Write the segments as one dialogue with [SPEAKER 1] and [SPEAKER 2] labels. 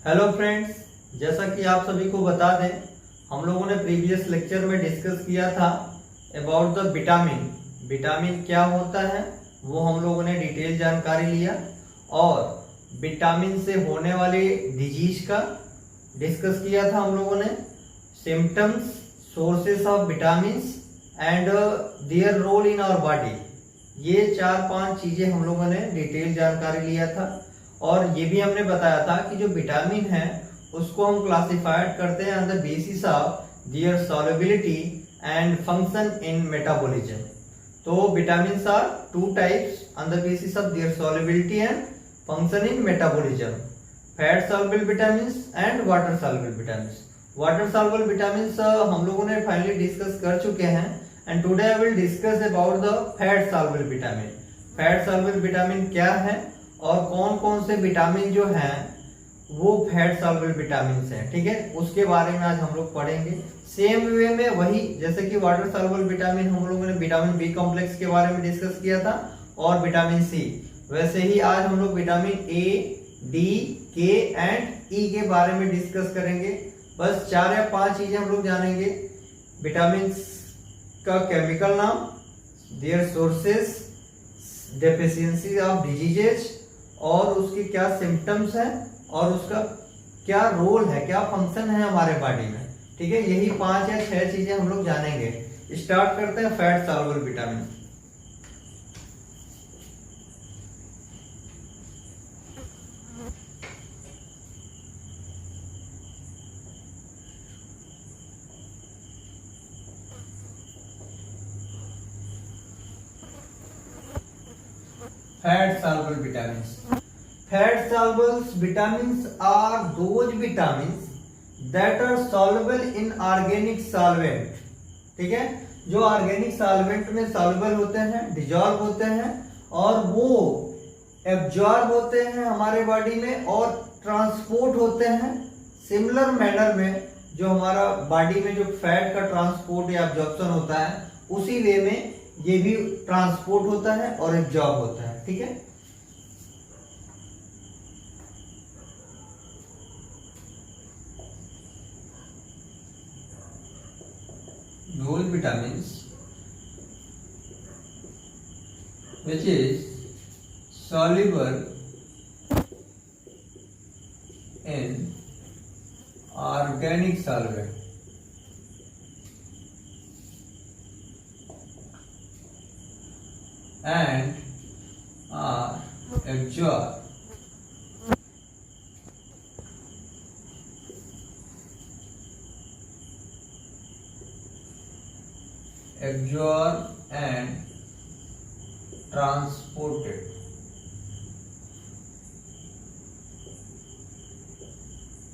[SPEAKER 1] Hello friends, जैसा कि आप सभी को बता दें, हम लोगों ने प्रीवियस लेक्चर में डिस्कस किया था अबाउट द विटामिन। विटामिन क्या होता है वो हम लोगों ने डिटेल जानकारी लिया और विटामिन से होने वाली डिजीज का डिस्कस किया था हम लोगों ने। Symptoms, sources of vitamin and their role in our body, ये 4-5 चीजें हम लोगों ने डिटेल जानकारी लिया था। और ये भी हमने बताया था कि जो विटामिन है उसको हम क्लासिफाइड करते हैं on the basis of their solubility and function in metabolism. तो vitamins are two types on the basis of their solubility and function in metabolism, fat soluble vitamins and water soluble vitamins. Water soluble vitamins हम लोगों ने finally discuss कर चुके हैं and today I will discuss about the fat soluble vitamin. Fat soluble vitamin क्या है और कौन कौन से विटामिन जो हैं वो फैट सॉल्युबल विटामिन हैं, ठीक है, उसके बारे में आज हम लोग पढ़ेंगे। सेम वे में वही जैसे कि वाटर सॉल्युबल विटामिन हम लोगों ने विटामिन बी कॉम्प्लेक्स के बारे में डिस्कस किया था और विटामिन सी, वैसे ही आज हम लोग विटामिन ए, डी, के एंड ई के बारे में डिस्कस करेंगे। बस 4 या 5 चीजें हम लोग जानेंगे। विटामिन का केमिकल नाम, their sources, deficiency of diseases और उसके क्या सिम्टम्स हैं और उसका क्या रोल है, क्या फंक्शन है हमारे बॉडी में, ठीक है। यही 5 या 6 चीजें हम लोग जानेंगे। स्टार्ट करते हैं fat soluble vitamin. Fat soluble vitamins. Fat soluble vitamins are those vitamins that are soluble in organic solvent, ठीक है, जो ऑर्गेनिक सॉल्वेंट में सॉल्युबल होते हैं, डिजॉल्व होते हैं और वो एब्जॉर्ब होते हैं हमारे बॉडी में और ट्रांसपोर्ट होते हैं सिमिलर मैनर में। जो हमारा बॉडी में जो फैट का ट्रांसपोर्ट या एब्जॉर्प्शन होता है उसी वे में ये भी ट्रांसपोर्ट होता है और एब्जॉर्ब होता है, ठीक है। Those vitamins which is soluble in organic solvent and are absorbed and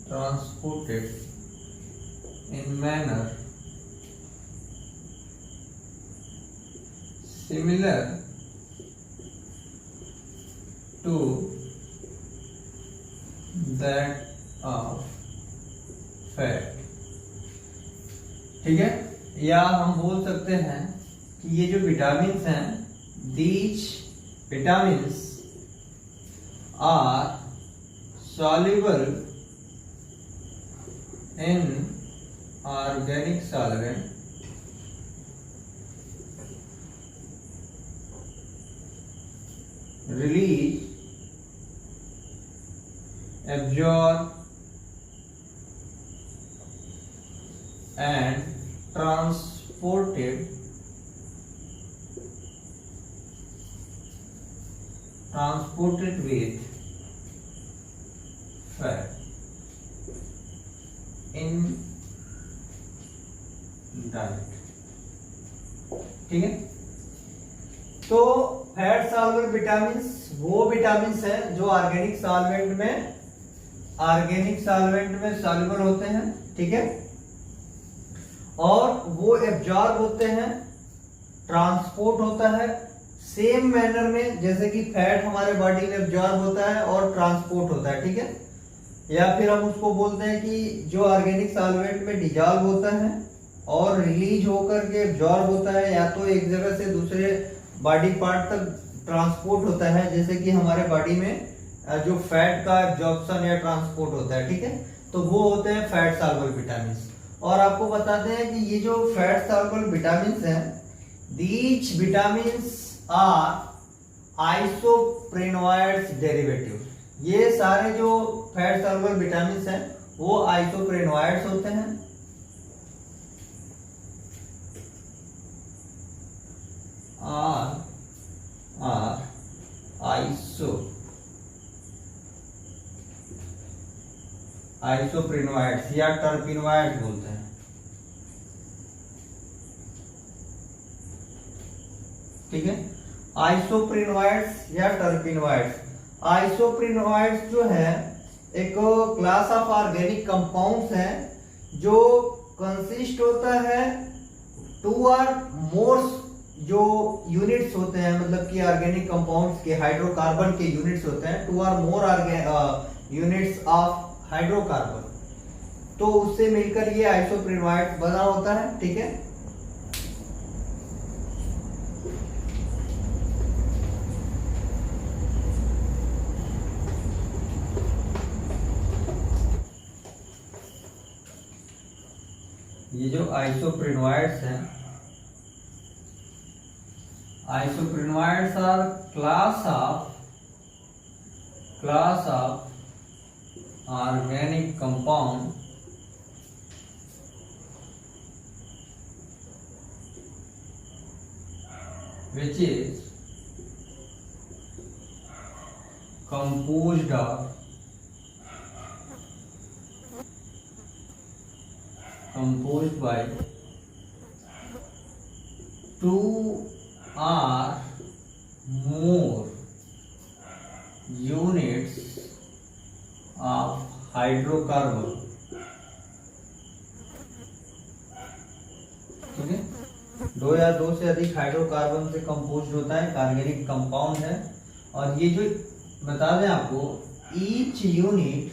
[SPEAKER 1] transported in manner similar to that of fat, ठीक है। या हम बोल सकते हैं कि ये जो विटामिन्स हैं, these vitamins are soluble in organic solvent release, absorb and transported with fat in diet, ठीक है। तो फैट सॉल्युबल विटामिन्स वो विटामिन्स हैं जो ऑर्गेनिक सॉल्वेंट में सॉल्युबल होते हैं, ठीक है, और वो एब्जॉर्ब होते हैं, ट्रांसपोर्ट होता है सेम मैनर में जैसे कि फैट हमारे बॉडी में एब्जॉर्ब होता है और ट्रांसपोर्ट होता है, ठीक है। या फिर हम उसको बोलते हैं कि जो ऑर्गेनिक सॉल्वेंट में डिजॉल्व होता है और रिलीज होकर के एब्जॉर्ब होता है, या तो एक जगह से दूसरे बॉडी पार्ट तक ट्रांसपोर्ट होता है, जैसे कि हमारे बॉडी में जो फैट का एब्जॉर्प्शन या ट्रांसपोर्ट होता है, ठीक है, तो वो होते हैं फैट सॉल्युबल विटामिन। और आपको बताते हैं कि ये जो फैट सॉल्युबल विटामिन हैं, दीज विटामिन आर आइसोप्रेनोइड्स डेरिवेटिव। ये सारे जो फैट सॉल्युबल विटामिन हैं वो आइसोप्रेनोइड्स होते हैं। आर आइसोप्रेनोइड्स या टर्पिनोइड्स बोलते हैं, ठीक है। आइसोप्रेनोइड्स या टर्पिनोइड्स। आइसोप्रेनोइड्स जो है एक क्लास ऑफ ऑर्गेनिक कंपाउंड्स है जो कंसिस्ट होता है टू और मोर जो यूनिट्स होते हैं, मतलब कि ऑर्गेनिक कंपाउंड्स के हाइड्रोकार्बन के यूनिट्स होते हैं, टू और मोर यूनिट्स ऑफ हाइड्रोकार्बन, तो उससे मिलकर ये आइसोप्रेनोइड्स बना होता है, ठीक है। ये जो आइसोप्रेनोइड्स हैं, isoprenoids are class of organic compound which is composed by two or more units of hydrocarbon, ठीक है। दो या दो से अधिक हाइड्रोकार्बन से कंपोज्ड होता है, ऑर्गेनिक कंपाउंड है। और ये जो बता दें आपको, each unit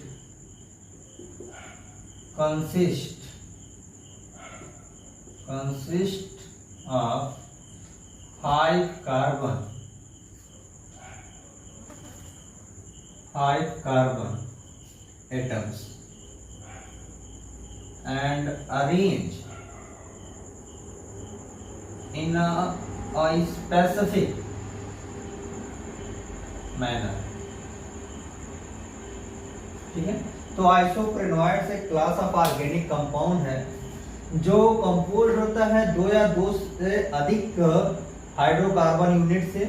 [SPEAKER 1] consist of 5 carbon atoms and arrange in a specific manner, ठीक है। तो आइसोप्रेनोइड्स एक क्लास ऑफ ऑर्गेनिक कंपाउंड है जो कंपोज होता है दो या दो से अधिक हाइड्रोकार्बन यूनिट से,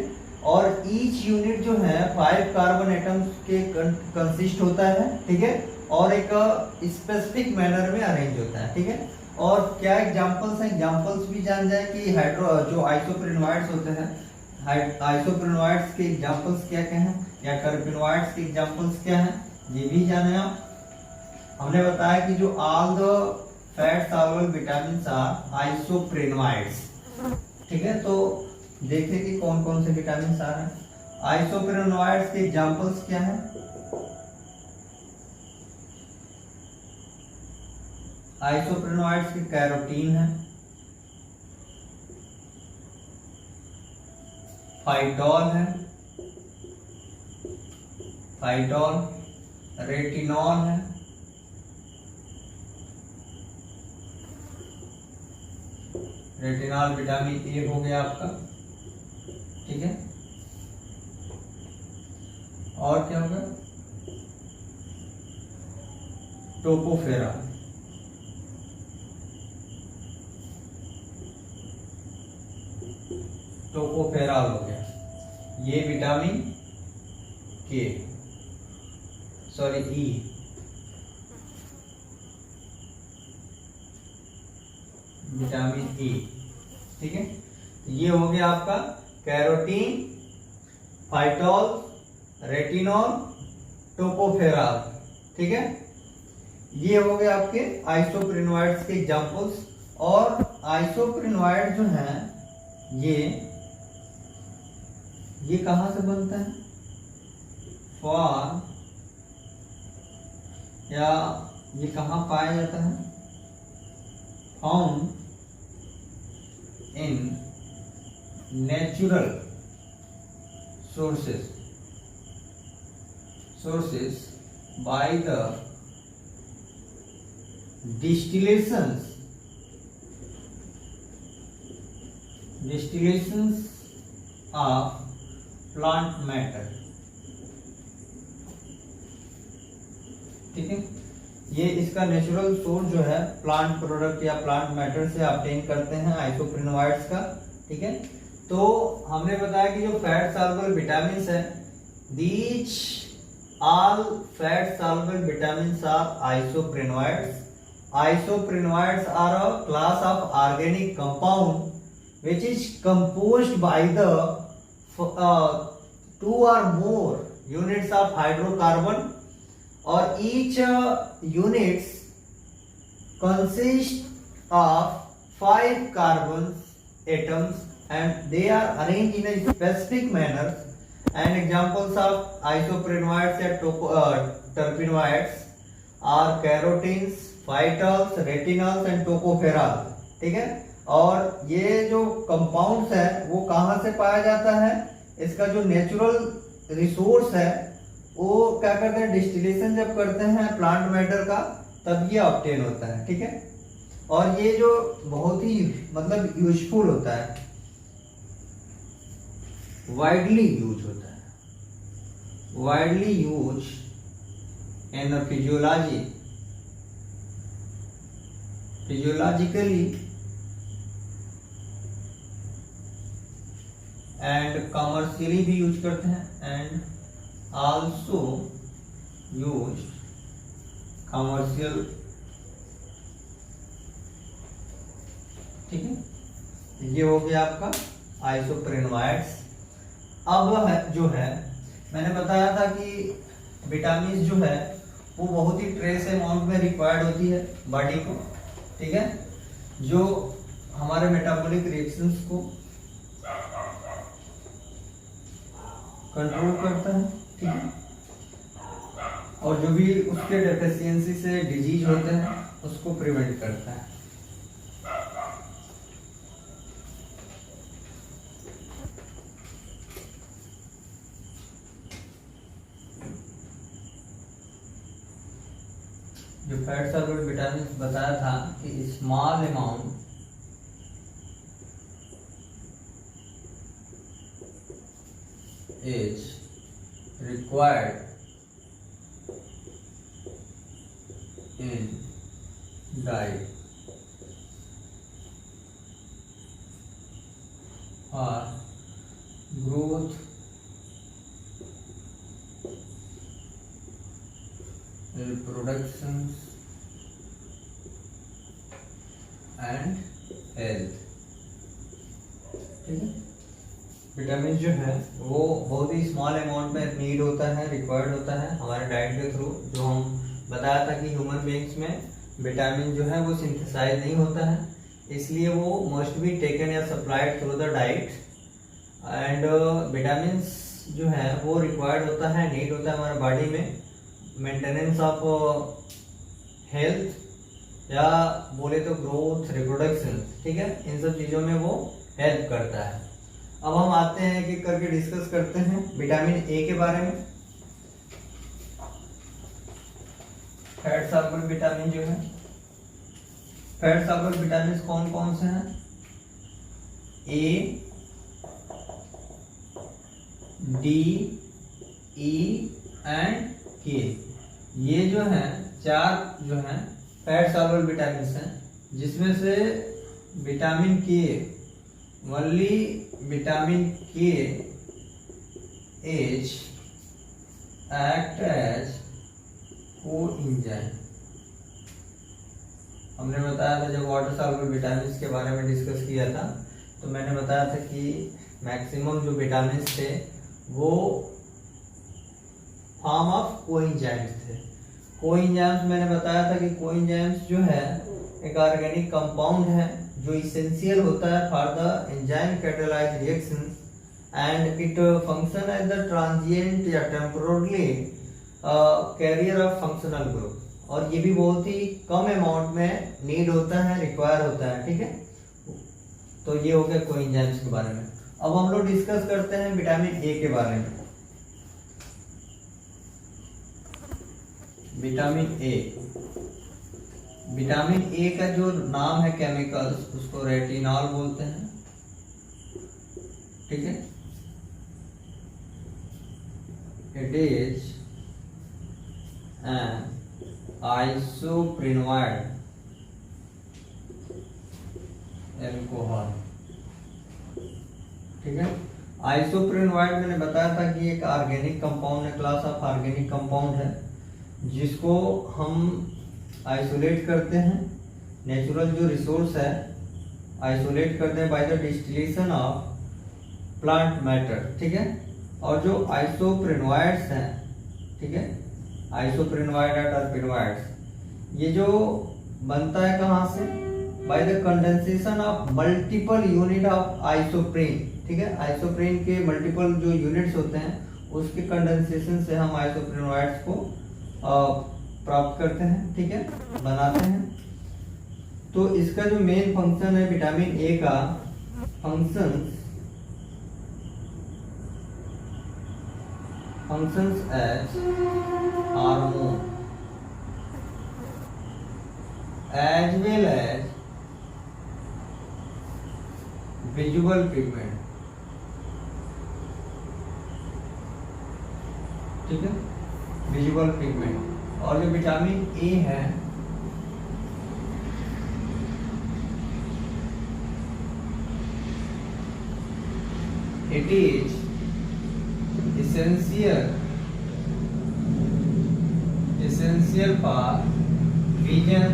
[SPEAKER 1] और ईच यूनिट जो है 5 कार्बन एटम्स के कंसिस्ट होता है, ठीक है, और एक स्पेसिफिक मैनर में अरेंज होता है, ठीक है। और क्या एग्जांपल्स हैं, एग्जांपल्स भी जान जाए कि जो आइसोप्रेनोइड्स होते हैं, आइसोप्रेनोइड्स के एग्जांपल्स क्या क्या हैं, या टर्पिनोइड्स के एग्जांपल्स क्या हैं, ये भी जाने आप। हमने बताया कि जो all the fat soluble vitamins are isoprenoids, ठीक है। तो देखें कि कौन कौन से विटामिन आ रहे हैं। आइसोप्रेनोइड्स के एग्जांपल्स क्या हैं? आइसोप्रेनोइड्स के कैरोटीन है, फाइटोल है, रेटिनॉल है, रेटिनॉल विटामिन ए हो गया आपका, ठीक है। और क्या होगा? टोकोफेरा, टोकोफेराल हो गया, ये विटामिन के, सॉरी ई, विटामिन ई, ठीक है। ये हो गया आपका कैरोटीन, फाइटोल, रेटिनॉल, टोकोफेराल, ठीक है। ये हो गए आपके आइसोप्रेनोइड्स के एग्जांपल्स। और आइसोप्रेनोइड जो हैं ये कहां से बनता है? फॉर, या ये कहां पाया जाता है? Found in natural sources, sources by the distillations of plant matter। ठीक है, ये इसका नेचुरल सोर्स जो है प्लांट प्रोडक्ट या प्लांट मैटर से ऑब्टेन करते हैं आइसोप्रिनोइड्स का। ठीक है, तो हमने बताया कि जो फैट सॉल्युबल विटामिन्स है, these all fat soluble vitamins are isoprenoids. Isoprenoids are a class of organic compound which is composed by the two or more units of hydrocarbon, or each units consist of 5 carbon atoms and they are arranged in a specific manner. And examples of isoprenoids and terpenoids are carotenes, phytols, retinals and tocopherol. ठीक है, और ये जो compounds है वो कहाँ से पाया जाता है, इसका जो नेचुरल रिसोर्स है वो क्या करते हैं, डिस्टिलेशन जब करते हैं प्लांट मैटर का तब ये ऑब्टेन होता है। ठीक है, और ये जो बहुत ही मतलब यूजफुल होता है, वाइडली यूज होता है, widely use in physiologically and commercially भी यूज करते हैं, एंड आल्सो यूज कमर्शियल। ठीक है, ये हो गया आपका आइसोप्रेनोइड्स। अब जो है मैंने बताया था कि विटामिन जो है वो बहुत ही ट्रेस अमाउंट में रिक्वायर्ड होती है बॉडी को। ठीक है, जो हमारे मेटाबॉलिक रिएक्शंस को कंट्रोल करता है। ठीक है, और जो भी उसके डेफिशिएंसी से डिजीज होते हैं उसको प्रिवेंट करता है। जो फैट सॉल्युबल विटामिन बताया था कि small amount is required in diet और ग्रोथ reproduction एंड हेल्थ। ठीक है, विटामिन जो है वो बहुत ही स्मॉल अमाउंट में नीड होता है, रिक्वायर्ड होता है हमारे डाइट के थ्रू। जो हम बताया था कि ह्यूमन बीइंग्स में विटामिन जो है वो सिंथेसाइज नहीं होता है, इसलिए वो मस्ट बी टेकन या supplied through the diet. And vitamin जो है वो रिक्वायर्ड होता है, नीड होता है हमारे बॉडी में मेंटेनेंस ऑफ हेल्थ या बोले तो ग्रोथ, रिप्रोडक्शन। ठीक है, इन सब चीजों में वो हेल्प करता है। अब हम आते हैं एक एक करके डिस्कस करते हैं विटामिन ए के बारे में। फैट सॉल्युबल विटामिन जो है, फैट सॉल्युबल विटामिन कौन कौन से हैं, ए, डी, ई एंड के। ये जो है चार जो है फैट सॉल्युबल विटामिन हैं, जिसमें से विटामिन के, ओनली विटामिन के इज एक्ट एज कोएंजाइम। हमने बताया था जब वाटर सॉल्युबल विटामिन के बारे में डिस्कस किया था तो मैंने बताया था कि मैक्सिमम जो विटामिन थे वो फॉर्म ऑफ कोएंजाइम्स थे। कोएंजाइम्स मैंने बताया था कि कोएंजाइम्स जो है एक ऑर्गेनिक कंपाउंड है जो इसेंशियल होता है for the enzyme catalyse reaction and it function as the transient या temporally carrier of functional group. और ये भी बहुत ही कम अमाउंट में नीड होता है, रिक्वायर होता है। ठीक है, तो ये हो गया कोएंजाइम्स के बारे में। अब हम लोग डिस्कस करते हैं विटामिन ए के बारे में। Vitamin A. विटामिन ए का जो नाम है केमिकल्स, उसको रेटिनॉल बोलते हैं। ठीक है, इट इज एन आइसोप्रिनोइड एल्कोहल। ठीक है, आइसोप्रिनोइड मैंने बताया था कि एक ऑर्गेनिक कंपाउंड है, क्लास ऑफ ऑर्गेनिक कंपाउंड है, जिसको हम आइसोलेट करते हैं, नेचुरल जो रिसोर्स है आइसोलेट करते हैं by the distillation of plant matter. ठीक है, और जो आइसोप्रिनोइड्स हैं, ठीक है, आइसोप्रिनोइड और टर्पेनोइड्स, ये जो बनता है कहाँ से? By the condensation of multiple unit of isoprene. ठीक है, आइसोप्रीन के मल्टीपल जो यूनिट्स होते हैं उसके कंडेंसेशन से हम आइसोप्रिनोइड्स को प्राप्त करते हैं। ठीक है, बनाते हैं। तो इसका जो मेन फंक्शन है विटामिन ए का, functions as hormone as well as visual pigment। ठीक है, विजुअल पिगमेंट। और जो विटामिन ए है it is essential for vision,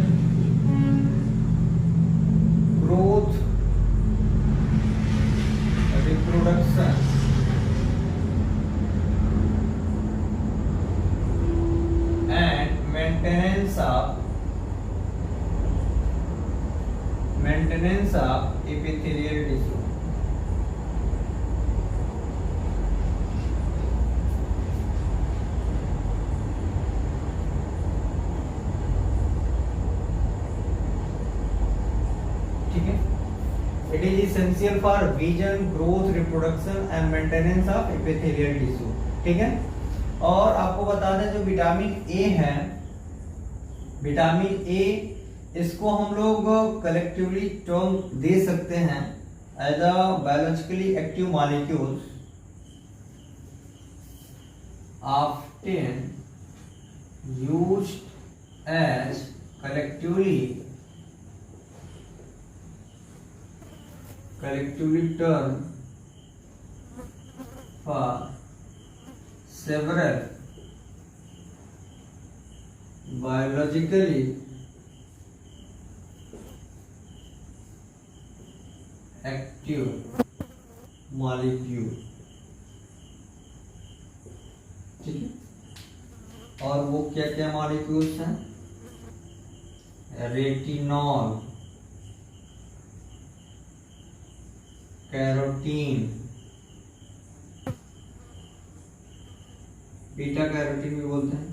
[SPEAKER 1] growth, reproduction, and maintenance of epithelial tissue। It is essential for vision, growth, reproduction and maintenance of epithelial tissue। ठीक है, और आपको बता दें जो विटामिन ए है, विटामिन ए, इसको हम लोग कलेक्टिवली टर्म दे सकते हैं as a biologically active molecules often used as collectively term for several biologically active molecule। ठीक है, और वो क्या क्या मॉलिक्यूल्स हैं? रेटिनॉल, कैरोटीन, बीटा कैरोटीन भी बोलते हैं।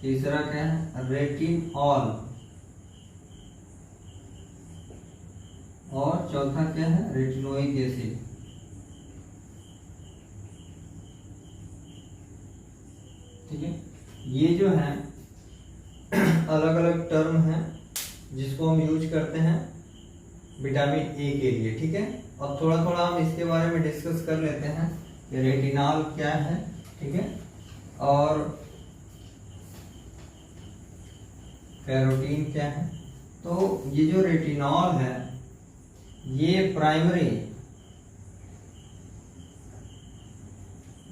[SPEAKER 1] तीसरा क्या है? रेटिनॉल, और चौथा क्या है? Retinoic acid. ठीक है, ये जो है अलग अलग टर्म है जिसको हम यूज करते हैं विटामिन ए के लिए। ठीक है, अब थोड़ा थोड़ा हम इसके बारे में डिस्कस कर लेते हैं कि रेटिनॉल क्या है। ठीक है, और कैरोटीन क्या है। तो ये जो रेटिनॉल है ये प्राइमरी,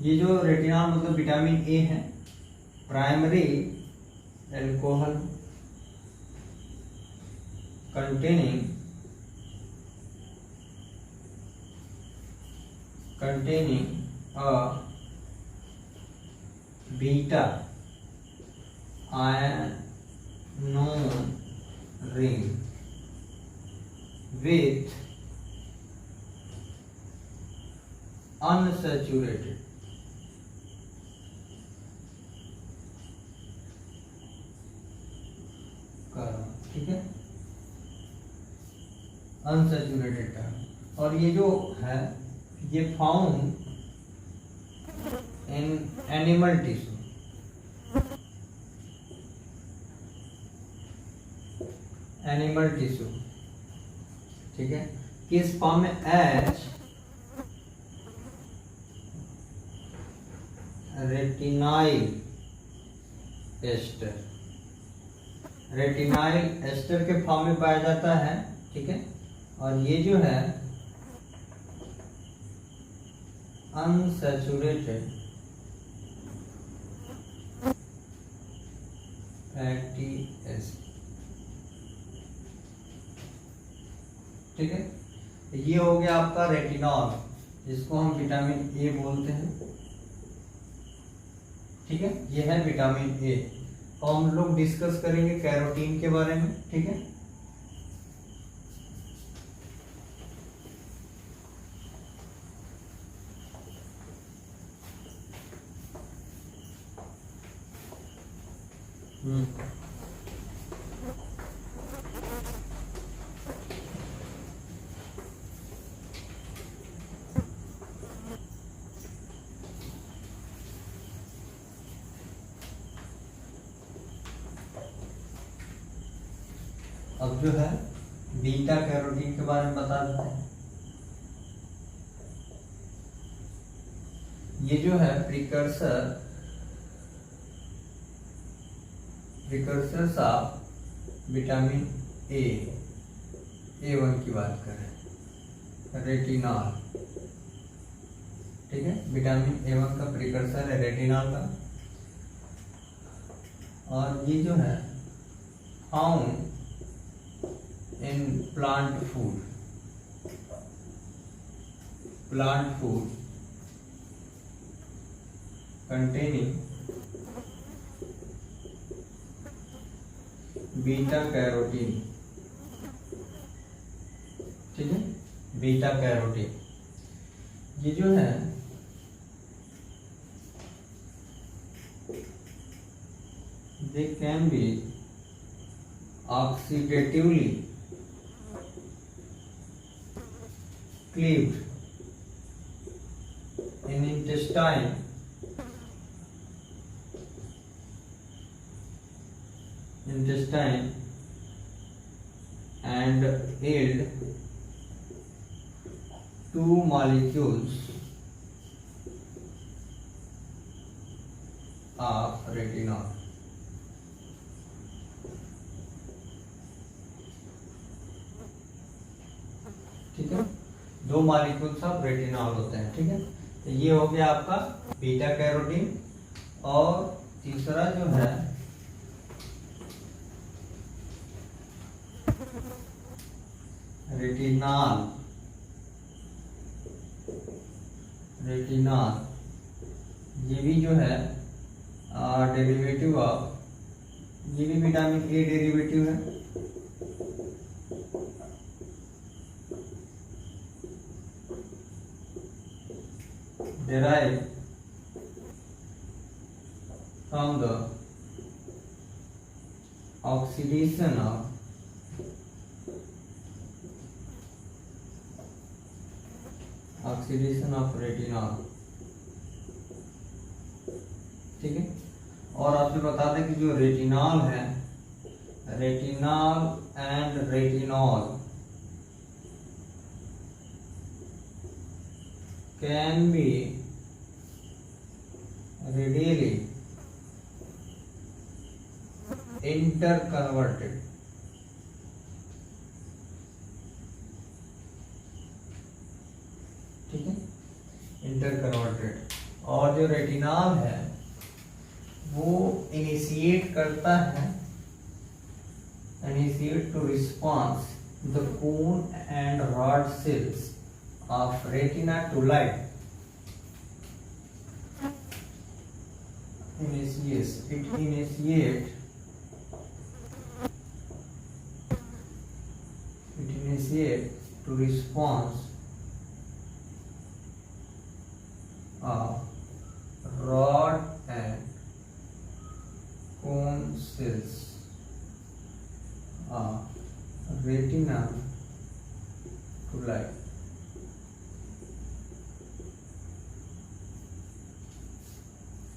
[SPEAKER 1] ये जो रेटिनॉल मतलब विटामिन ए है, primary alcohol containing a beta ion ring with unsaturated carbon। ठीक है, अनसैचुरेटेड टर्म। और ये जो है ये found in animal tissue, animal tissue, ठीक है, किस फॉर्म में? H retinyl ester, retinyl ester के फॉर्म में पाया जाता है, ठीक है। और ये जो है अनसैचुरेटेड फैटी एसिड, ठीक है। ये हो गया आपका रेटिनॉल, जिसको हम विटामिन ए बोलते हैं, ठीक है। ये है विटामिन ए। और हम लोग डिस्कस करेंगे कैरोटीन के बारे में, ठीक है। अब जो है बीटा कैरोटीन के बारे में बता देते हैं। ये जो है प्रिकर्सर्स ऑफ विटामिन ए1 की बात करें, रेटिनॉल, ठीक है। विटामिन ए1 का प्रिकर्सर है रेटिनॉल का। और ये जो है found in plant food containing beta carotene, ठीक है, बीटा कैरोटीन। ये जो है they can be oxidatively cleaved in intestine and yield two molecules of retinol, ठीक है। दो मॉलिक्यूल्स ऑफ रेटिनॉल होते हैं, ठीक है। तो ये हो गया आपका बीटा कैरोटीन। और तीसरा जो है रेटिनॉल, ये भी जो है डेरिवेटिव ऑफ, ये भी विटामिन ए डेरिवेटिव है, derived from the oxidation of retinol, ठीक है। और आपसे बता दें कि जो रेटिनॉल है, retinol and retinol can be readily interconverted, ठीक है, इंटरकन्वर्टेड। और जो रेटिनॉल है वो इनिशिएट करता है, initiate to response the cone and rod cells of retina to light, initiate to response of rod and cone cells of retina to light,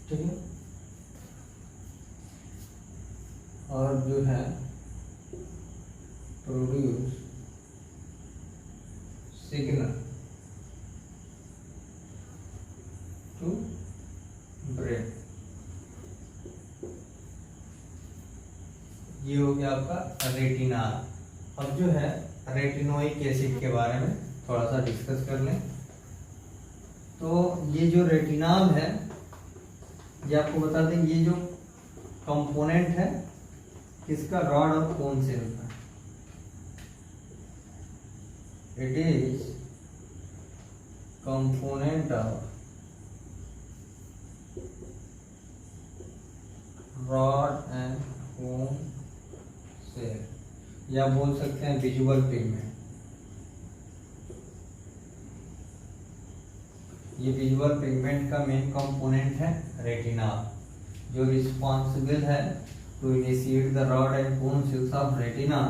[SPEAKER 1] ठीक है। और जो है प्रोड्यूस सिग्नल टू ब्रेन। ये हो गया आपका रेटिना। अब जो है रेटिनोइक एसिड के बारे में थोड़ा सा डिस्कस कर लें। तो ये जो रेटिनाल है, ये आपको बता दें, ये जो कंपोनेंट है किसका, रॉड और कोन सेल का। It is component of rod and cone cell, या बोल सकते हैं विजुअल पिगमेंट। ये विजुअल पिगमेंट का मेन कंपोनेंट है रेटिना, जो रिस्पॉन्सिबल है to initiate the rod and cone cells of retina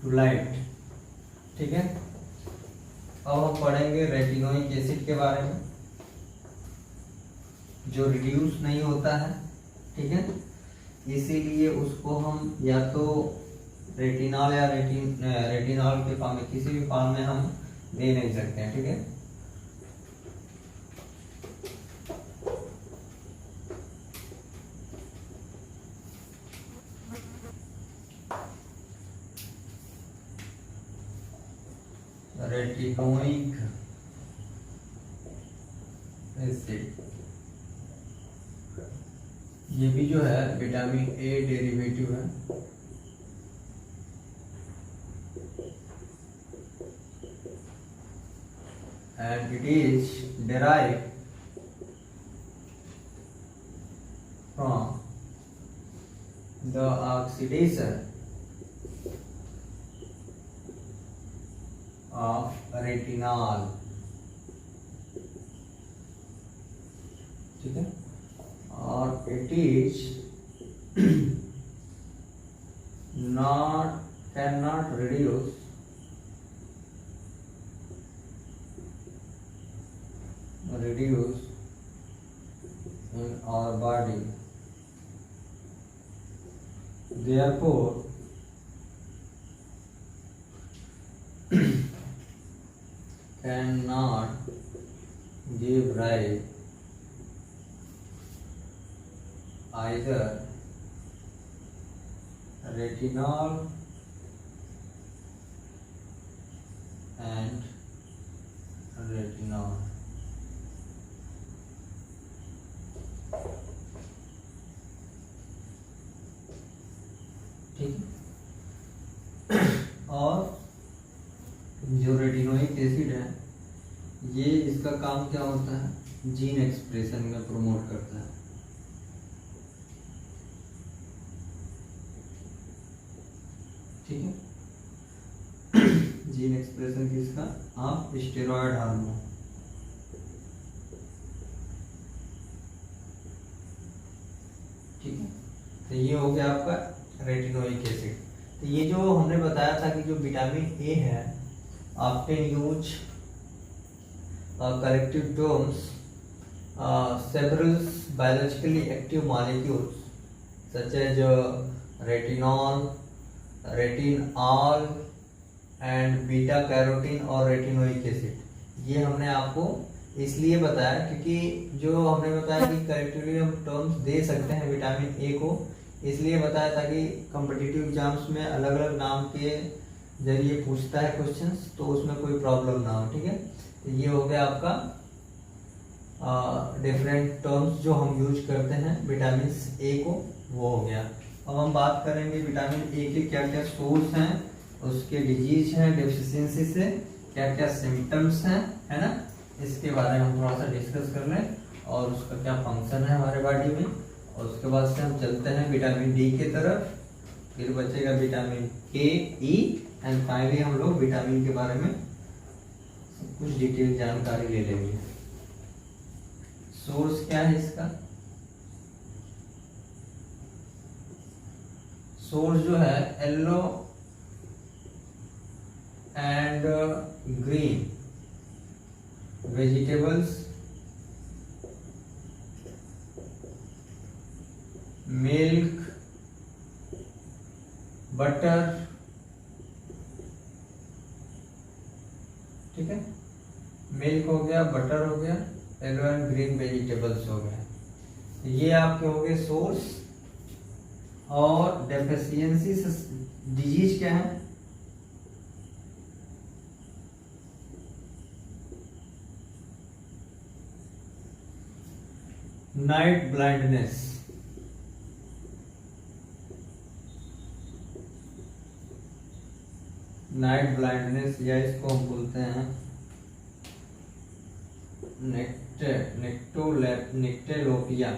[SPEAKER 1] to light. ठीक है, अब हम पढ़ेंगे रेटिनोइक एसिड के बारे में, जो रिड्यूस नहीं होता है। ठीक है, इसीलिए उसको हम या तो रेटिनॉल या रेटिनॉल के फॉर्म में, किसी भी फॉर्म में हम दे नहीं सकते हैं। ठीक है, रेटिनोइक एसिड, ये भी जो है विटामिन ए डेरिवेटिव है। And it is derived from the oxidation of retinol। ठीक है, और it is can not reduce in our body, therefore cannot give rise either retinol and retinol। ठीक है, और जो रेटिनोइक एसिड है, ये इसका काम क्या होता है, जीन एक्सप्रेशन में प्रमोट करता है। ठीक है, जीन एक्सप्रेशन किसका, आप स्टेरॉयड हार्मोन। ठीक है, तो ये हो गया आपका रेटिनोइक एसिड। तो ये जो हमने बताया था कि जो विटामिन ए है, after use collective terms several biologically active molecules such as retinol, retinol and beta carotene और रेटिनोइक एसिड। ये हमने आपको इसलिए बताया क्योंकि जो हमने बताया कि कलेक्टिवली हम टर्म्स दे सकते हैं विटामिन ए को, इसलिए बताया था कि कॉम्पिटिटिव एग्जाम्स में अलग अलग नाम के जरिए पूछता है क्वेश्चंस, तो उसमें कोई प्रॉब्लम ना हो। ठीक है, तो ये हो गया आपका डिफरेंट टर्म्स जो हम यूज करते हैं विटामिन ए को, वो हो गया। अब हम बात करेंगे विटामिन ए के क्या क्या सोर्स हैं, उसके डिजीज हैं डेफिशिएंसी से, क्या क्या सिम्टम्स हैं, है ना, इसके बारे में हम थोड़ा सा डिस्कस कर लें और उसका क्या फंक्शन है हमारे बॉडी में। और उसके बाद से हम चलते हैं विटामिन डी के तरफ, फिर बचेगा विटामिन के, ई एंड फाइनली हम लोग विटामिन के बारे में कुछ डिटेल जानकारी ले लेंगे। सोर्स क्या है इसका, सोर्स जो है yellow and green vegetables, milk, butter ठीक है, मिल्क हो गया, बटर हो गया, येलो एंड ग्रीन वेजिटेबल्स हो गया। ये आपके हो गए सोर्स। और डेफिशिएंसी डिजीज क्या है? Night blindness. नाइट ब्लाइंडनेस या इसको हम बोलते हैं नेक्टेलोपिया।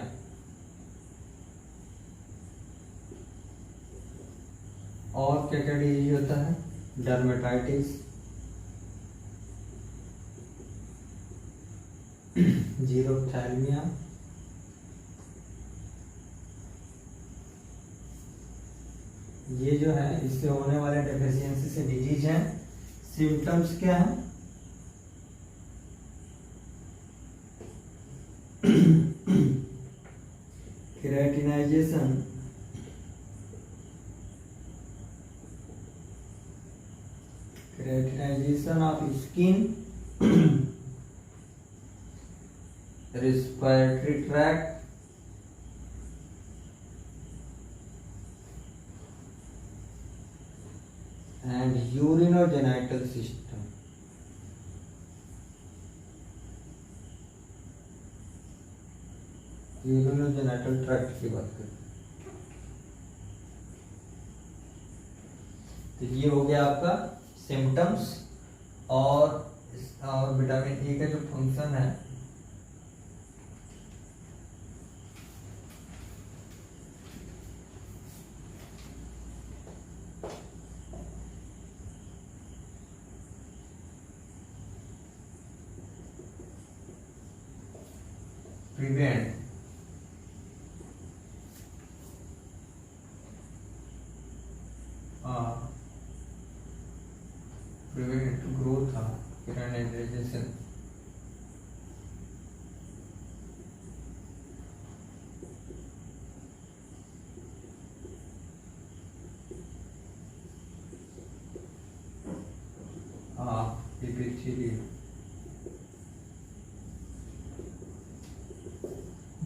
[SPEAKER 1] और क्या क्या डिजीज होता है? डर्मेटाइटिस, जीरोप्थैल्मिया, ये जो है इससे होने वाले डेफिशिएंसी से डिजीज है। सिम्टम्स क्या है? Keratinization, keratinization of skin, respiratory tract, and urinogenital system। Urinogenital tract की बात करें तो ये हो गया आपका सिम्टम्स। और विटामिन ए का जो फंक्शन है, प्रिवेंट ग्रोथ ऑफ केराटिनाइजेशन।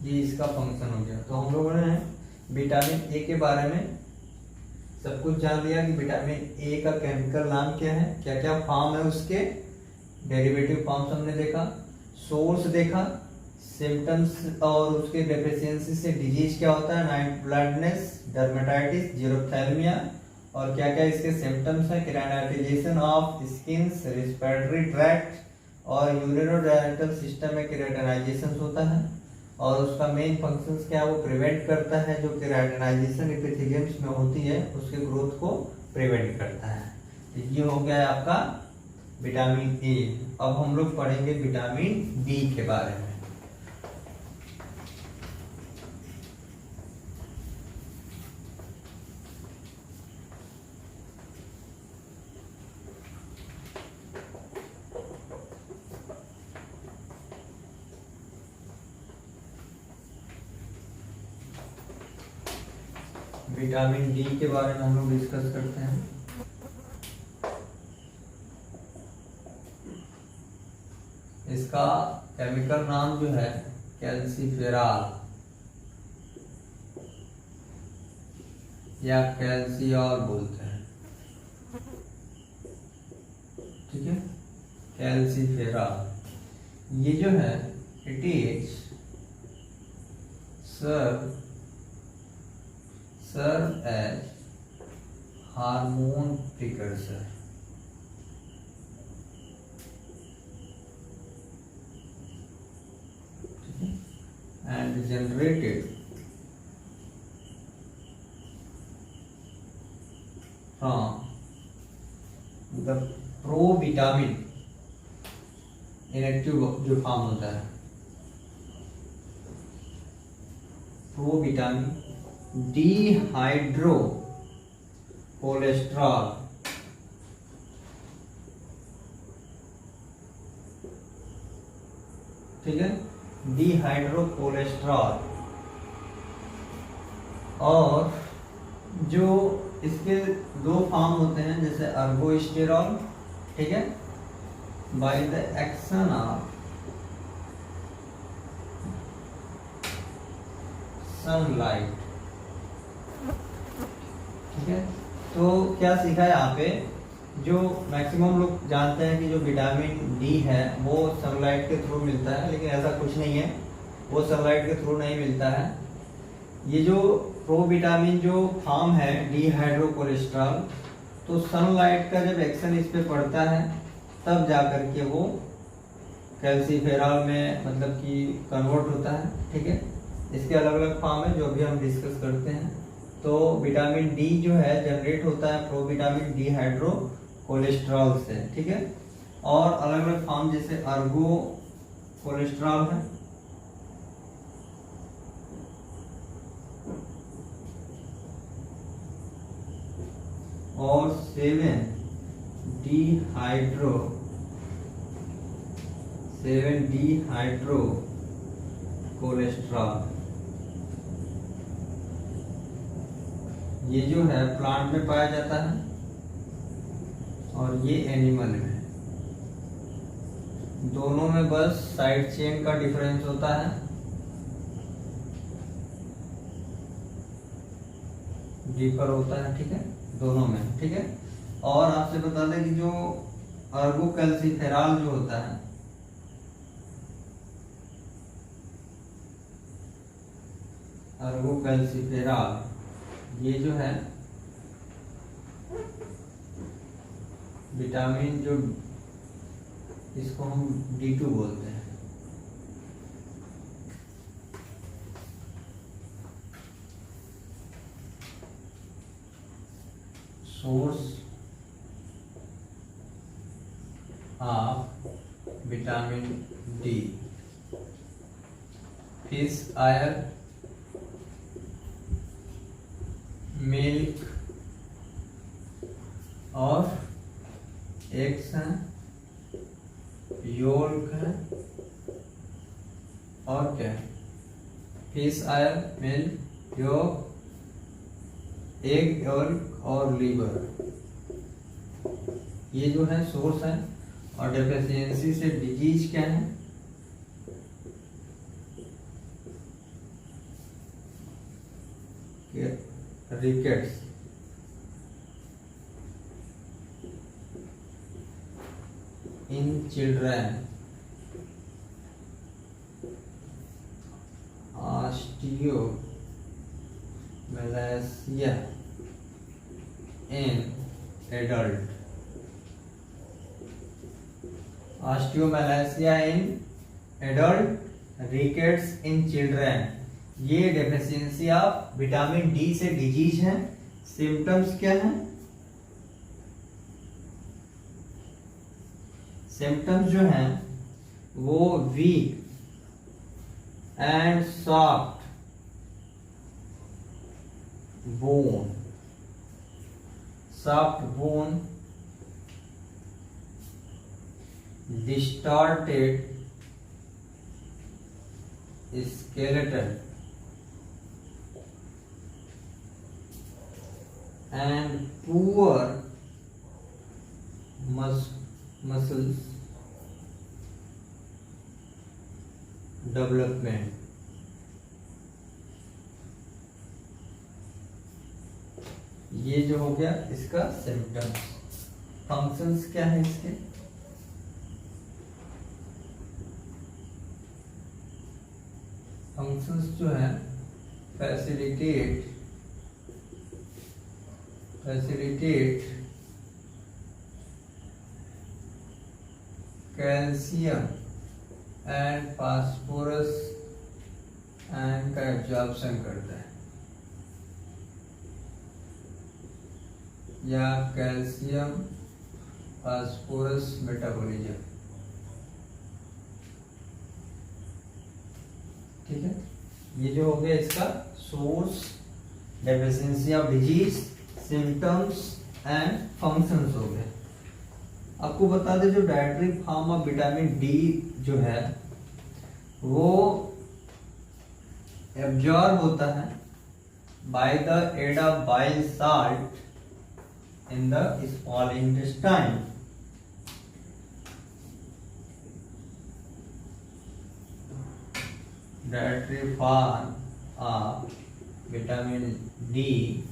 [SPEAKER 1] ये इसका फंक्शन हो गया। तो हम लोगों ने विटामिन ए के बारे में सब कुछ जान लिया कि विटामिन ए का केमिकल नाम क्या है, क्या क्या फॉर्म है उसके, डेरिवेटिव फॉर्म्स हमने देखा, सोर्स देखा, सिम्टम्स और उसके डेफिशिएंसी से डिजीज क्या होता है, नाइट ब्लाइंडनेस, डर्मेटाइटिस, जीरोप्थैल्मिया, और क्या क्या इसके सिम्टम्स है, keratinization of skin, respiratory tract और यूरिनोजेनिटल सिस्टम में केराटिनाइजेशन होता है। और उसका मेन फंक्शंस क्या है, वो प्रिवेंट करता है, जो केराटिनाइजेशन एपिथेलियम्स में होती है उसके ग्रोथ को प्रिवेंट करता है। तो ये हो गया आपका विटामिन ए। अब हम लोग पढ़ेंगे विटामिन डी के बारे में। विटामिन डी के बारे में हम लोग डिस्कस करते हैं। इसका केमिकल नाम जो है कैल्सीफेरॉल या कैल्सियॉल बोलते हैं, ठीक है, कैल्सीफेरॉल। ये जो है it is serve as hormone precursor, and generated from the provitamin inactive जो फॉर्म होता है, प्रोविटामिन डिहाइड्रो कोलेस्ट्रॉल, ठीक है, डिहाइड्रो कोलेस्ट्रॉल। और जो इसके दो फॉर्म होते हैं, जैसे अर्गोस्टेरॉल, ठीक है, by the action of sunlight. ठीक है, तो क्या सीखा है यहाँ पे, जो मैक्सिमम लोग जानते हैं कि जो विटामिन डी है वो सनलाइट के थ्रू मिलता है, लेकिन ऐसा कुछ नहीं है, वो सनलाइट के थ्रू नहीं मिलता है। ये जो प्रोविटामिन जो फॉर्म है डिहाइड्रोकोलेस्ट्रॉल, तो सनलाइट का जब एक्शन इस पे पड़ता है तब जा करके वो कैल्सीफेरॉल में मतलब कि कन्वर्ट होता है। ठीक है, इसके अलग अलग फॉर्म है जो भी हम डिस्कस करते हैं। तो विटामिन डी जो है जनरेट होता है प्रोविटामिन डिहाइड्रो कोलेस्ट्रॉल से। ठीक है, और अलग अलग फॉर्म जैसे अर्गो कोलेस्ट्रॉल है, और 7 डिहाइड्रो कोलेस्ट्रॉल। ये जो है प्लांट में पाया जाता है और ये एनिमल में। दोनों में बस साइड चेन का डिफरेंस होता है, डिफर होता है। ठीक है, दोनों में। ठीक है, और आपसे बता दें कि जो अर्गोकैल्सीफेरॉल जो होता है, अर्गोकैल्सीफेरॉल ये जो है विटामिन जो इसको हम D2 बोलते हैं। Source of vitamin D, fish oil, milk और एग्स हैं, योल्क है, और क्या है, fish oil, milk, yolk, egg yolk और लीवर, ये जो है सोर्स है। और डेफिशिएंसी से डिजीज क्या है, rickets, in children, osteomalacia in adult, osteomalacia in adult, rickets in children. ये डेफिशिएंसी ऑफ विटामिन डी से डिजीज है। सिम्टम्स क्या है, सिम्टम्स जो हैं वो weak and soft bone, soft bone, distorted skeleton and poor muscles development। ये जो हो गया इसका सिम्टम्स। फंक्शंस क्या है इसके, फंक्शंस जो है facilitate calcium and phosphorus and का एब्जॉर्प्शन करता है, या कैल्शियम फास्फोरस मेटाबॉलिज्म। ठीक है, ये जो हो गया इसका source, deficiency of disease, symptoms and functions हो गए। आपको बता दें जो dietary form of vitamin D जो है वो एब्जॉर्ब होता है by the aid of bile salt in the small intestine. dietary form of vitamin D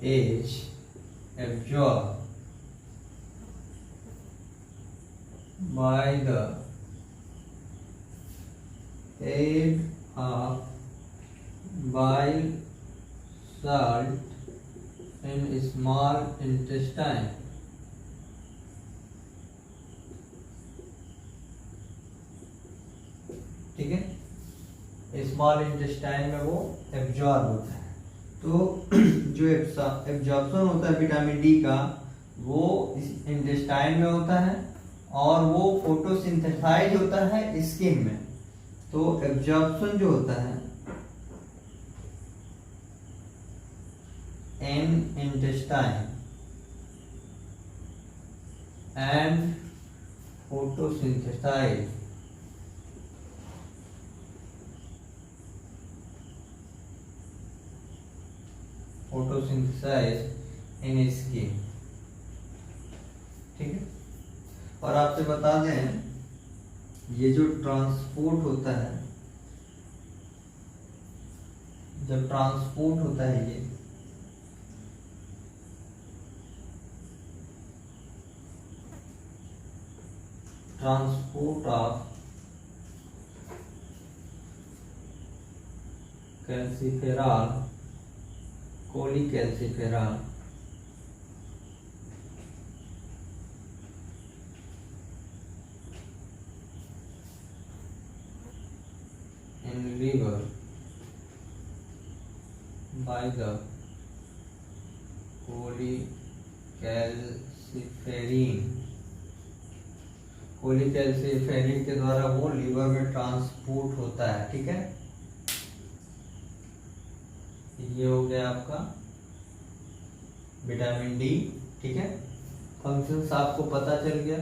[SPEAKER 1] is absorbed by the aid of bile salt in small intestine. ठीक है, small intestine में वो absorb होता है। तो जो एब्जॉर्प्शन होता है विटामिन डी का वो इस इंटेस्टाइन में होता है और वो फोटोसिंथेसाइज होता है स्किन में। तो एब्जॉर्प्शन जो होता है in intestine and photosynthesize in skin. ठीक है, और आपसे बता दें ये जो ट्रांसपोर्ट होता है, जब ट्रांसपोर्ट होता है ये transport of calciferol cholecalciferol in liver by the cholecalciferin के द्वारा वो लीवर में ट्रांसपोर्ट होता है। ठीक है, ये हो गया आपका विटामिन डी। ठीक है, फंक्शंस आपको पता चल गया।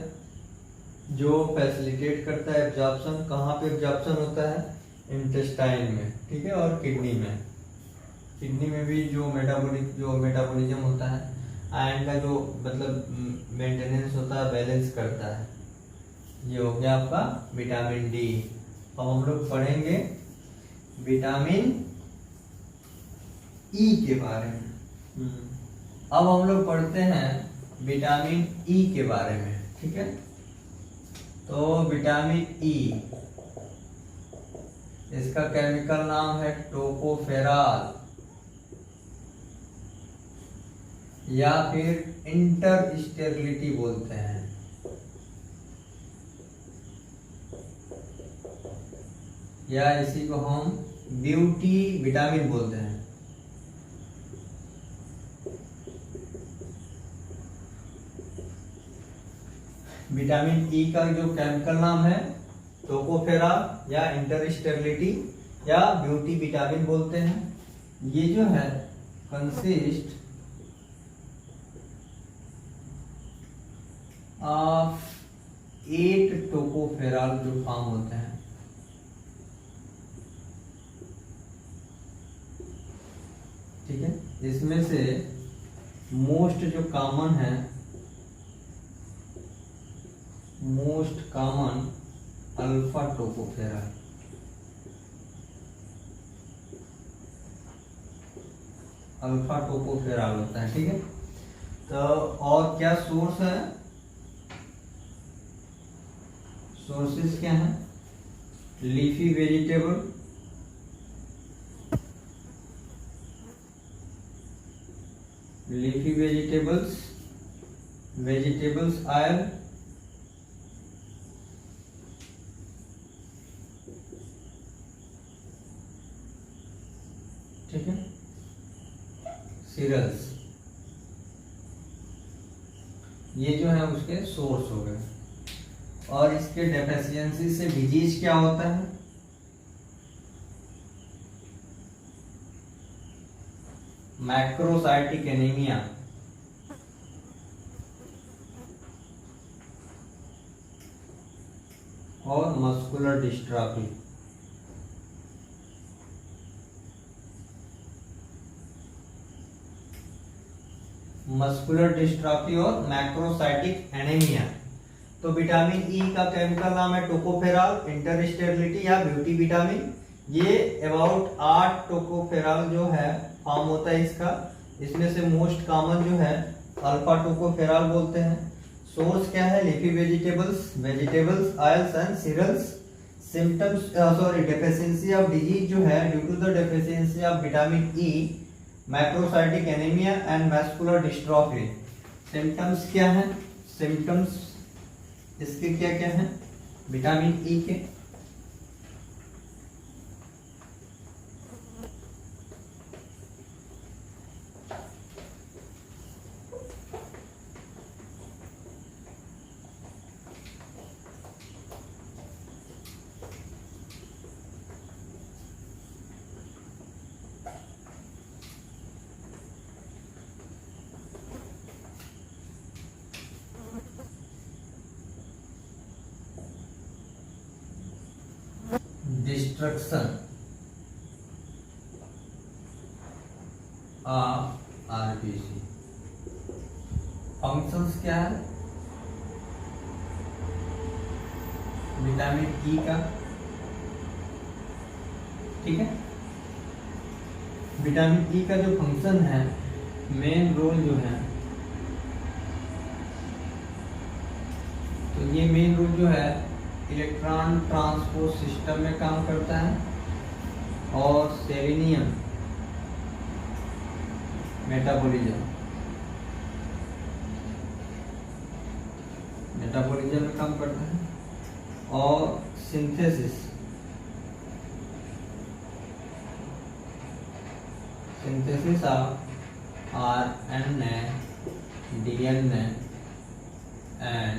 [SPEAKER 1] जो फैसिलिटेट करता है एब्जॉर्प्शन, कहाँ पे एब्जॉर्प्शन होता है? इंटेस्टाइन में। ठीक है, और किडनी में। किडनी में भी जो मेटाबॉलिज्म होता है, आयरन का जो मतलब मेंटेनेंस होता है, बैलेंस करता है। ये हो गया आपका विटामिन डी। अब हम लोग पढ़ेंगे विटामिन ई के बारे में। अब हम लोग पढ़ते हैं विटामिन ई के बारे में। ठीक है, तो विटामिन ई, इसका केमिकल नाम है टोकोफेरॉल या फिर इंटरस्टेबिलिटी बोलते हैं। या इसी को हम ब्यूटी विटामिन बोलते हैं। विटामिन ई का जो केमिकल नाम है टोकोफेरॉल या इंटरस्टेबिलिटी या ब्यूटी विटामिन बोलते हैं। ये जो है कंसिस्ट ऑफ 8 टोकोफेरॉल जो फॉर्म होते हैं। ठीक है, इसमें से मोस्ट जो कॉमन है, most common alpha tocopherol. Alpha tocopherol होता है। ठीक है, तो और क्या सोर्स है? सोर्सेस क्या हैं? Leafy vegetable, leafy vegetables, vegetables oil, ठीक है, सीरियल्स, ये जो है उसके सोर्स हो गए। और इसके डेफिशिएंसी से डिजीज क्या होता है? मैक्रोसाइटिक एनीमिया, और मस्कुलर डिस्ट्रॉफी। मस्कुलर डिस्ट्रॉफी और मैक्रोसाइटिक एनीमिया। तो विटामिन ई का केमिकल नाम है टोकोफेरॉल, इंटरस्टेबिलिटी या ब्यूटी विटामिन। ये अबाउट 8 टोकोफेरॉल जो है फॉर्म होता है इसका। इसमें से मोस्ट कॉमन जो है अल्फा टोकोफेरॉल बोलते हैं। सोर्स क्या है? Leafy vegetables, oils and cereals. Symptoms deficiency of disease जो है due to the deficiency of vitamin E, macrocytic anaemia and muscular dystrophy. Symptoms क्या है? सिम्टम्स इसके क्या क्या हैं विटामिन ई के? Destruction of RBC. फंक्शंस क्या है विटामिन ई का? ठीक है, विटामिन ई का जो फंक्शन है, मेन रोल जो है, तो ये मेन रोल जो है इलेक्ट्रॉन ट्रांसपोर्ट सिस्टम में काम करता है और सेलेनियम मेटाबॉलिज्म में काम करता है और synthesis of RNA, DNA and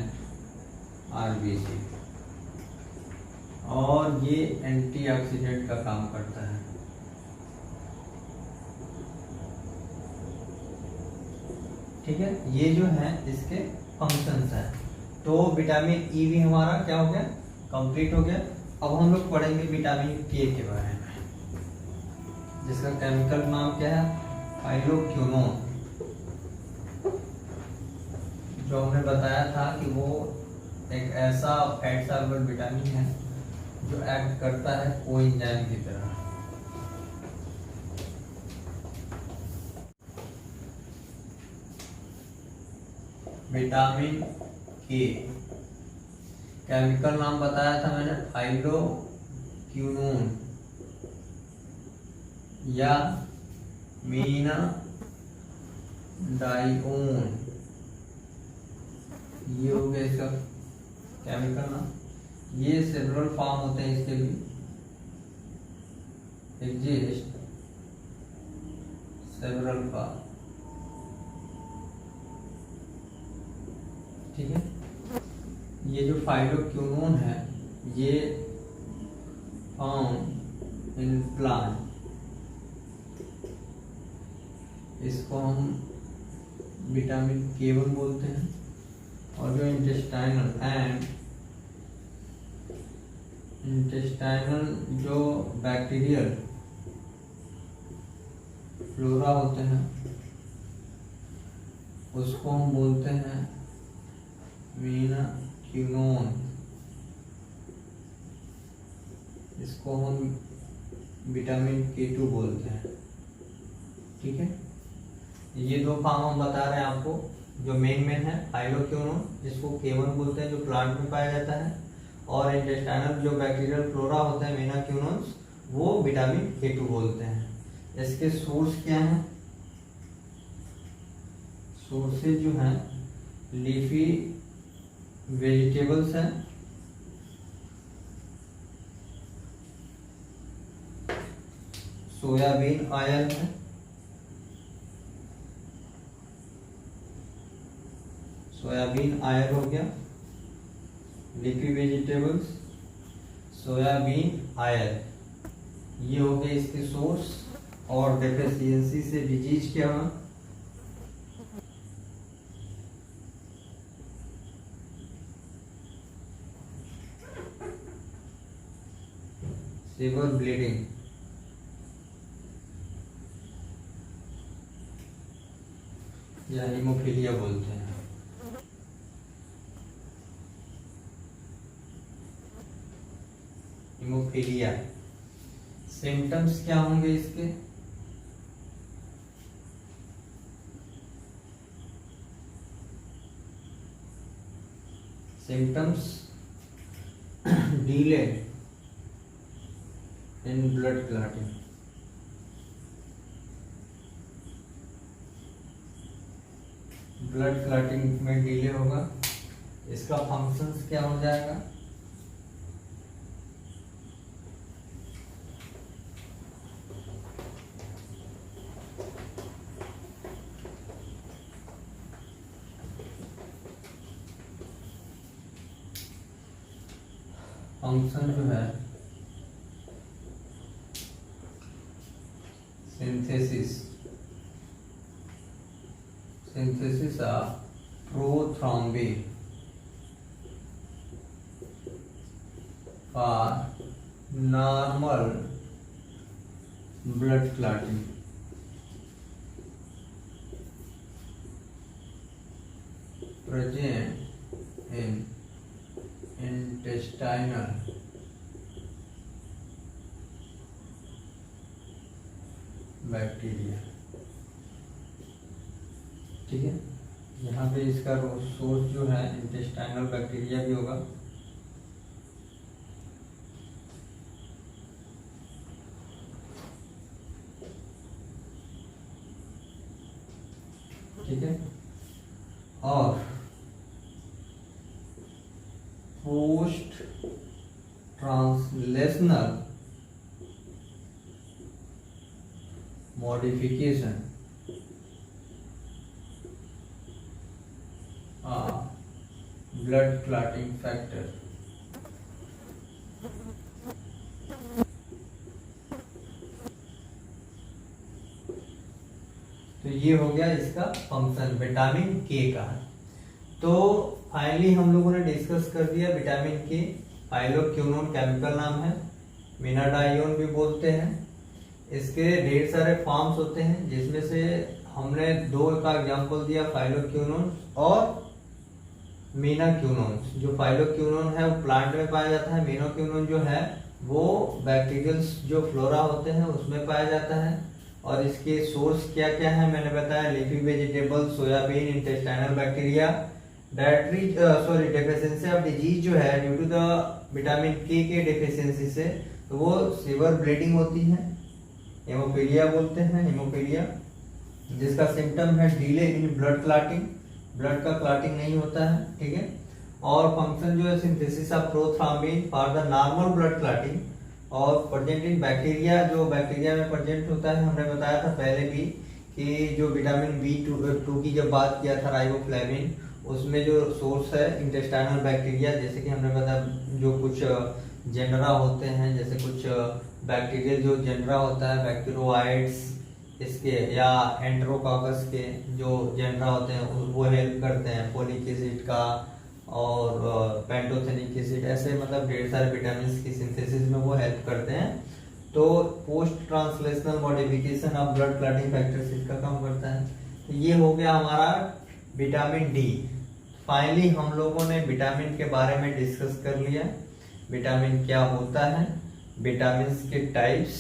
[SPEAKER 1] RBC, और ये एंटीऑक्सीडेंट का काम करता है। ठीक है, ये जो है इसके फंक्शंस हैं। तो विटामिन ई भी हमारा क्या हो गया? कंप्लीट हो गया। अब हम लोग पढ़ेंगे विटामिन के बारे में, जिसका केमिकल नाम क्या है? फाइलोक्विनोन। जो हमने बताया था कि वो एक ऐसा फैट सॉल्युबल विटामिन है जो एक्ट करता है कोएंजाइम की तरह। विटामिन के केमिकल नाम बताया था मैंने, फाइलोक्विनोन या मीना डाइओन, ये हो गया इसका केमिकल नाम। ये सेवरल फॉर्म होते हैं इसके भी, एग्जिस्ट सेवरल फॉर्म। ठीक है, ये जो फाइलोक्विनोन है ये फाउंड इन प्लांट, इसको हम विटामिन K1 बोलते हैं। और जो इंटेस्टाइनल जो बैक्टीरियल फ्लोरा होते हैं उसको हम बोलते हैं मीनाक्विनोन। इसको हम विटामिन K2 बोलते हैं। ठीक है, ये दो फॉर्म हम बता रहे हैं आपको। जो मेन है फाइलोक्विनोन, जिसको K1 बोलते हैं, जो प्लांट में पाया जाता है, और इंटेस्टाइनल जो बैक्टीरियल फ्लोरा होता है मीनाक्विनोन्स, वो विटामिन K2 बोलते हैं। इसके सोर्स क्या हैं? सोर्सेज जो हैं लीफी वेजिटेबल्स हैं, सोयाबीन ऑयल है, सोयाबीन ऑयल हो गया, लीफी वेजिटेबल्स, सोयाबीन ऑयल, ये हो गए इसके सोर्स। और डेफिशिएंसी से डिजीज क्या हुआ? सीवर ब्लीडिंग, या हीमोफीलिया बोलते हैं। हीमोफीलिया सिम्टम्स क्या होंगे इसके? Symptoms delay in blood clotting, blood clotting में डिले होगा। इसका फंक्शंस क्या हो जाएगा? फंक्शन जो है synthesis of prothrombin for normal blood clotting, present in intestinal bacteria. ठीक है, यहाँ पे इसका सोर्स जो है इंटेस्टाइनल बैक्टीरिया भी होगा। ठीक है, और post translational modification blood clotting factor. तो ये हो गया इसका फंक्शन विटामिन के का। तो फाइनली हम लोगों ने डिस्कस कर दिया विटामिन के। फाइलोक्विनोन केमिकल नाम है, मिनाडाइओन भी बोलते हैं। इसके ढेर सारे फॉर्म्स होते हैं, जिसमें से हमने दो का एग्जांपल दिया, फाइलोक्विनोन और मीनाक्विनोन। जो फाइलोक्विनोन है वो प्लांट में पाया जाता है, मीनाक्विनोन जो है वो बैक्टीरियल जो फ्लोरा होते हैं उसमें पाया जाता है। और इसके सोर्स क्या क्या है मैंने बताया, leafy vegetable, soybean, intestinal bacteria. Deficiency of disease जो है ड्यू टू द विटामिन के डेफिशिएंसी से, तो वो सीवर ब्लीडिंग होती है, हेमोफीलिया बोलते हैं, हेमोफीलिया, जिसका सिम्टम है delay in blood clotting, blood का क्लॉटिंग नहीं होता है। ठीक है, और फंक्शन जो है synthesis of prothrombin for the normal blood clotting, और प्रेजेंट इन बैक्टीरिया, जो बैक्टीरिया में प्रेजेंट होता है। हमने बताया था पहले भी कि जो विटामिन B2 की जब बात किया था, राइबोफ्लेविन, उसमें जो सोर्स है इंटेस्टाइनल बैक्टीरिया। जैसे कि हमने बताया जो कुछ जेनरा होते हैं, जैसे कुछ बैक्टीरियल जो जेनरा होता है, बैक्टीरोइड्स इसके या एंटेरोकॉकस के जो जेनरा होते हैं वो हेल्प करते हैं, फोलिक एसिड का और पेंटोथेनिक एसिड, ऐसे मतलब ढेर सारे विटामिन की सिंथेसिस में वो हेल्प करते हैं। तो post translational modification of blood clotting factors इसका काम करता है। तो ये हो गया हमारा विटामिन डी। फाइनली हम लोगों ने विटामिन के बारे में डिस्कस कर लिया, विटामिन क्या होता है, विटामिन के टाइप्स,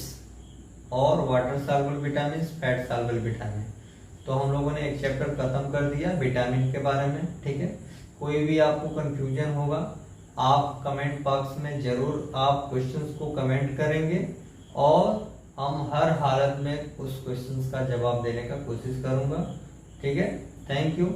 [SPEAKER 1] और water soluble vitamin, fat soluble vitamin. तो हम लोगों ने एक चैप्टर खत्म कर दिया विटामिन के बारे में। ठीक है, कोई भी आपको कंफ्यूजन होगा आप कमेंट बॉक्स में जरूर आप क्वेश्चंस को कमेंट करेंगे, और हम हर हालत में उस क्वेश्चंस का जवाब देने का कोशिश करूंगा। ठीक है, थैंक यू।